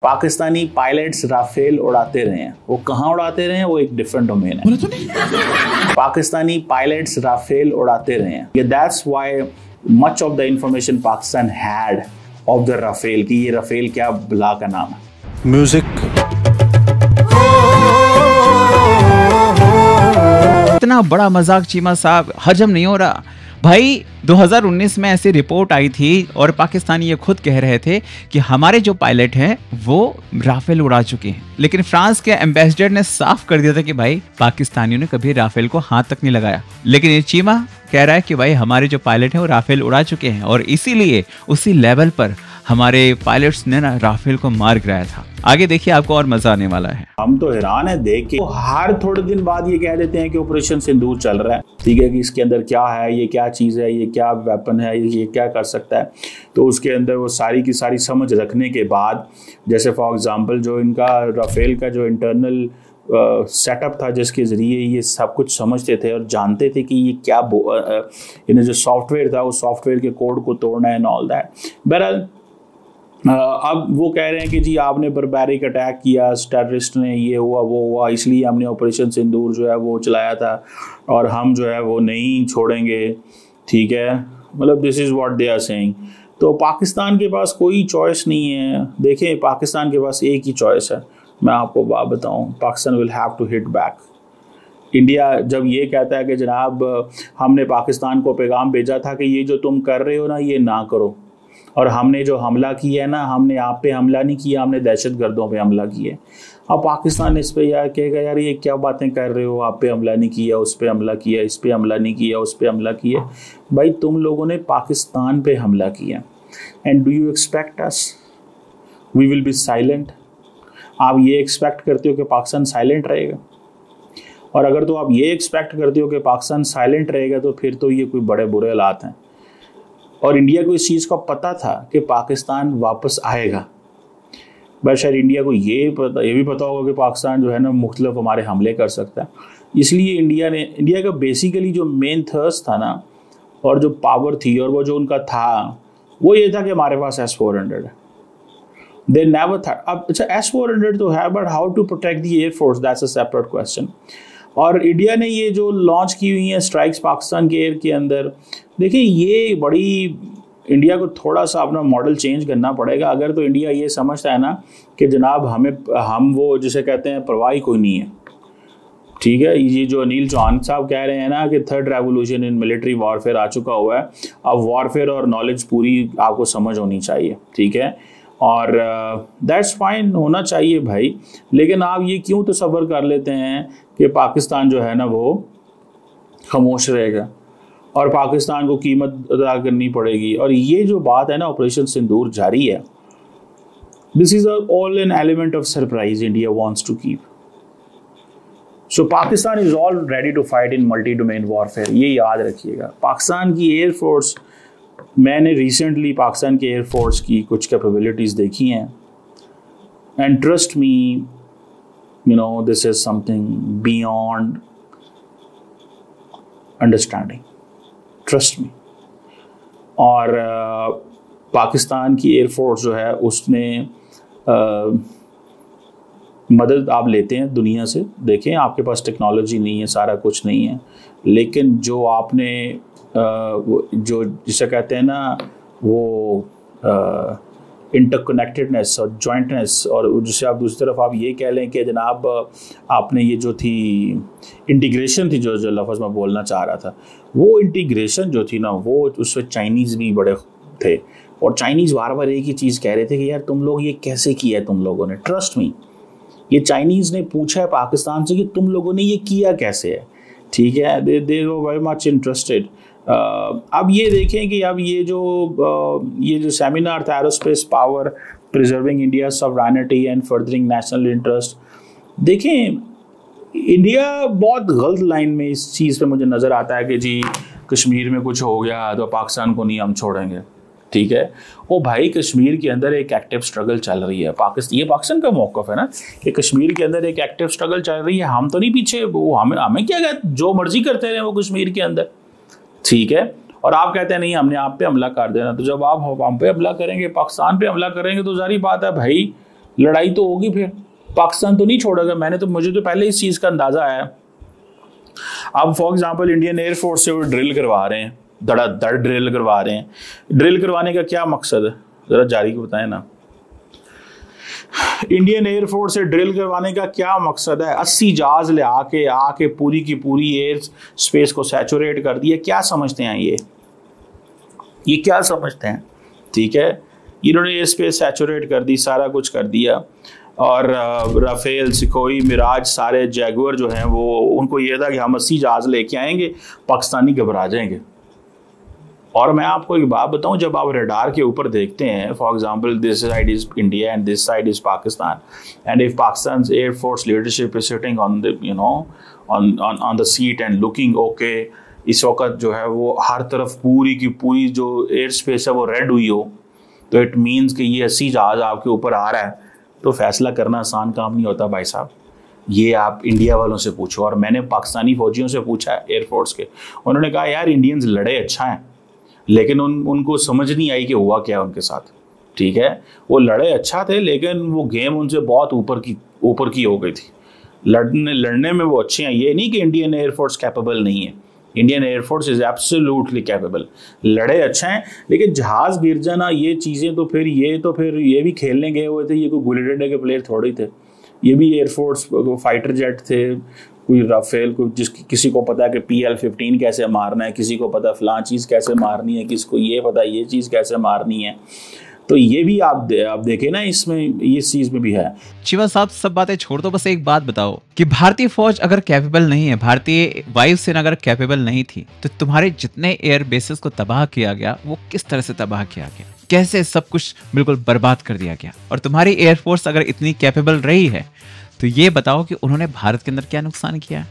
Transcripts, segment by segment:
Pakistani pilots Rafale उड़ाते रहे हैं। वो कहाँ उड़ाते रहे हैं, वो एक डिफरेंट डोमेन है। पाकिस्तानी पायलट्स राफेल उड़ाते रहे हैं। ये that's why much of the information Pakistan had of the Rafale कि ये राफेल क्या बला का नाम है। म्यूजिक इतना बड़ा मजाक चीमा साहब हजम नहीं हो रहा भाई। 2019 में ऐसी रिपोर्ट आई थी और पाकिस्तानी ये खुद कह रहे थे कि हमारे जो पायलट हैं वो राफेल उड़ा चुके हैं, लेकिन फ्रांस के एम्बेसडर ने साफ कर दिया था कि भाई पाकिस्तानियों ने कभी राफेल को हाथ तक नहीं लगाया। लेकिन ये चीमा कह रहा है कि भाई हमारे जो पायलट हैं वो राफेल उड़ा चुके हैं और इसीलिए उसी लेवल पर हमारे पायलट्स ने ना राफेल को मार गिराया था। आगे देखिए, आपको और मजा आने वाला है। हम तो हैरान है देख के। हर थोड़े दिन बाद ये कह देते हैं कि ऑपरेशन सिंदूर चल रहा है, ठीक है, कि इसके अंदर क्या है, ये क्या चीज़ है, ये क्या वेपन है, ये क्या कर सकता है। तो उसके अंदर वो सारी की सारी समझ रखने के बाद, जैसे फॉर एग्जांपल जो इनका राफेल का जो इंटरनल सेटअप था जिसके ज़रिए ये सब कुछ समझते थे और जानते थे कि ये क्या इन्हें जो सॉफ्टवेयर था उस सॉफ्टवेयर के कोड को तोड़ना है एंड ऑल दैट। बहरहाल अब वो कह रहे हैं कि जी आपने बर्बैरिक अटैक किया, टेररिस्ट ने ये हुआ वो हुआ, इसलिए हमने ऑपरेशन सिंदूर जो है वो चलाया था और हम जो है वो नहीं छोड़ेंगे, ठीक है। मतलब this is what they are saying. तो पाकिस्तान के पास कोई चॉइस नहीं है। देखें, पाकिस्तान के पास एक ही चॉइस है। मैं आपको बात बताऊँ, Pakistan will have to hit back. India जब ये कहता है कि जनाब हमने पाकिस्तान को पैगाम भेजा था कि ये जो तुम कर रहे हो ना ये ना करो, और हमने जो हमला किया है ना, हमने आप पे हमला नहीं किया, हमने दहशतगर्दों पे हमला किया है। अब पाकिस्तान इस पे यार कहेगा यार ये क्या बातें कर रहे हो, आप पे हमला नहीं किया, उस पे हमला किया, इस पे हमला नहीं किया, उस पे हमला किया। भाई तुम लोगों ने पाकिस्तान पे हमला किया and do you expect us we will be silent? आप ये एक्सपेक्ट करते हो कि पाकिस्तान साइलेंट रहेगा? और अगर तो आप ये एक्सपेक्ट करते हो कि पाकिस्तान साइलेंट रहेगा तो फिर तो ये कोई बड़े बुरे हालात हैं। और इंडिया को इस चीज़ का पता था कि पाकिस्तान वापस आएगा, बट शायद इंडिया को ये भी पता होगा कि पाकिस्तान जो है ना मुख्तलिफ हमारे हमले कर सकता है। इसलिए इंडिया का बेसिकली जो मेन थर्स्ट था ना और जो पावर थी और वो जो उनका था वो ये था कि हमारे पास S-400 है। दे नेवर था। अब अच्छा S-400 तो है, but how to protect the air force, that's a separate question. और इंडिया ने ये जो लॉन्च की हुई हैं स्ट्राइक्स पाकिस्तान के एयर के अंदर, देखिए ये बड़ी, इंडिया को थोड़ा सा अपना मॉडल चेंज करना पड़ेगा। अगर तो इंडिया ये समझता है ना कि जनाब हम वो जिसे कहते हैं परवाह कोई नहीं है, ठीक है। ये जो अनिल चौहान साहब कह रहे हैं ना कि third revolution in military warfare आ चुका हुआ है, अब वॉरफेयर और नॉलेज पूरी आपको समझ होनी चाहिए, ठीक है। और दैट्स फाइन, होना चाहिए भाई। लेकिन आप ये क्यों तसव्वुर कर लेते हैं कि पाकिस्तान जो है ना वो खामोश रहेगा और पाकिस्तान को कीमत अदा करनी पड़ेगी। और ये जो बात है ना ऑपरेशन सिंदूर जारी है, this is all an element of surprise India wants to keep. So Pakistan is all ready to fight in multi domain warfare, ये याद रखिएगा। पाकिस्तान की एयरफोर्स, मैंने रिसेंटली पाकिस्तान के एयरफोर्स की कुछ कैपेबिलिटीज़ देखी हैं and trust me, you know this is something beyond understanding, trust me. और पाकिस्तान की एयरफोर्स जो है उसने मदद आप लेते हैं दुनिया से। देखें, आपके पास टेक्नोलॉजी नहीं है, सारा कुछ नहीं है, लेकिन जो आपने जो जिसे कहते हैं ना वो इंटरकनेक्टेडनेस और जॉइंटनेस, और जिसे आप दूसरी तरफ आप ये कह लें कि जनाब आपने ये जो थी इंटीग्रेशन थी, जो लफ्ज़ मैं बोलना चाह रहा था, वो इंटीग्रेशन जो थी ना वो उसमें चाइनीज़ भी बड़े थे। और चाइनीज़ बार बार एक ही चीज़ कह रहे थे कि यार तुम लोग ये कैसे किया है तुम लोगों ने। ट्रस्ट मी, ये चाइनीज़ ने पूछा है पाकिस्तान से कि तुम लोगों ने ये किया कैसे है, ठीक है। दे वर वेरी मच इंटरेस्टेड। अब ये देखें कि अब ये जो सेमिनार था aerospace power preserving India sovereignty and furthering national interest, देखें इंडिया बहुत गलत लाइन में इस चीज़ पे मुझे नज़र आता है कि जी कश्मीर में कुछ हो गया तो पाकिस्तान को नहीं हम छोड़ेंगे, ठीक है। ओ भाई, कश्मीर के अंदर एक एक्टिव स्ट्रगल चल रही है। ये पाकिस्तान का मौक़िफ़ है ना कि कश्मीर के अंदर एक एक्टिव स्ट्रगल चल रही है, हम तो नहीं पीछे, वो हमें क्या कहते, जो मर्जी करते रहे वो कश्मीर के अंदर, ठीक है। और आप कहते हैं नहीं हमने आप पे हमला कर देना। तो जब आप हम पे हमला करेंगे, पाकिस्तान पे हमला करेंगे, तो जारी बात है भाई लड़ाई तो होगी, फिर पाकिस्तान तो नहीं छोड़ेगा। मुझे तो पहले इस चीज़ का अंदाज़ा आया। अब फॉर एग्जांपल इंडियन एयरफोर्स से वो ड्रिल करवा रहे हैं, धड़ाधड़ ड्रिल करवा रहे हैं। ड्रिल करवाने का क्या मकसद है, ज़रा जारी को बताएं ना। इंडियन एयरफोर्स से ड्रिल करवाने का क्या मकसद है? 80 जहाज ले आके पूरी की पूरी एयर स्पेस को सैचुरेट कर दिया। क्या समझते हैं ये क्या समझते हैं? ठीक है, इन्होंने एयर स्पेस सैचुरेट कर दी, सारा कुछ कर दिया। और राफेल, सिकोई, मिराज, सारे जैगुअर जो हैं वो, उनको ये था कि हम 80 जहाज लेके आएंगे, पाकिस्तानी घबरा जाएंगे। और मैं आपको एक बात बताऊं, जब आप रडार के ऊपर देखते हैं, for example this side is India and this side is Pakistan, and if Pakistan air force leadership is sitting on the on the seat and looking okay, इस वक्त जो है वो हर तरफ पूरी की पूरी जो एयर स्पेस है वो रेड हुई हो, तो इट मीन्स कि ये 80 जहाज आपके ऊपर आ रहा है। तो फैसला करना आसान काम नहीं होता भाई साहब, ये आप इंडिया वालों से पूछो। और मैंने पाकिस्तानी फौजियों से पूछा है एयरफोर्स के, उन्होंने कहा यार इंडियंस लड़े अच्छा हैं, लेकिन उनको समझ नहीं आई कि हुआ क्या उनके साथ। ठीक है, वो लड़े अच्छा थे, लेकिन वो गेम उनसे बहुत ऊपर की हो गई थी। लड़ने में वो अच्छे हैं, ये नहीं कि इंडियन एयरफोर्स कैपेबल नहीं है। Indian air force is absolutely capable, लड़े अच्छा हैं, लेकिन जहाज गिर जाना, ये चीज़ें तो फिर ये भी खेलने गए हुए थे, ये कोई गुल्ली डंडे के प्लेयर थोड़े थे। ये भी एयरफोर्स फाइटर जेट थे, कोई राफेल, कोई किसी को पता है कि PL-15 कैसे मारना है, किसी को पता फलां चीज़ कैसे मारनी है, किसी को ये पता ये चीज़ कैसे मारनी है। तो ये भी आप देखें ना, इसमें ये चीज़ में भी है। चिवा साहब सब बातें छोड़ दो, बस एक बात बताओ कि भारतीय फौज अगर कैपेबल नहीं है, भारतीय वायुसेना अगर कैपेबल नहीं थी, तो तुम्हारे जितने एयर बेसेस को तबाह किया गया वो किस तरह से तबाह किया गया, कैसे सब कुछ बिल्कुल बर्बाद कर दिया गया। और तुम्हारी एयरफोर्स अगर इतनी कैपेबल रही है तो ये बताओ कि उन्होंने भारत के अंदर क्या नुकसान किया।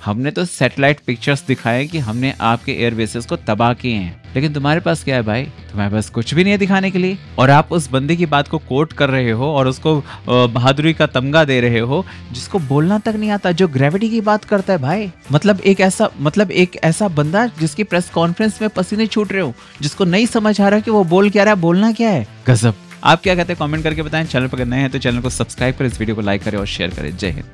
हमने तो सैटेलाइट पिक्चर्स दिखाए कि हमने आपके एयर बेसेस को तबाह किए हैं, लेकिन तुम्हारे पास क्या है भाई? तुम्हारे पास कुछ भी नहीं है दिखाने के लिए। और आप उस बंदे की बात को कोट कर रहे हो और उसको बहादुरी का तमगा दे रहे हो जिसको बोलना तक नहीं आता, जो ग्रेविटी की बात करता है भाई। मतलब एक ऐसा बंदा जिसकी प्रेस कॉन्फ्रेंस में पसीने छूट रहे हो, जिसको नहीं समझ आ रहा कि वो बोल क्या रहा है, बोलना क्या है। गजब। आप क्या कहते हैं कमेंट करके बताएं। चैनल पर अगर नए हैं तो चैनल को सब्सक्राइब करें, इस वीडियो को लाइक करें और शेयर करें। जय हिंद।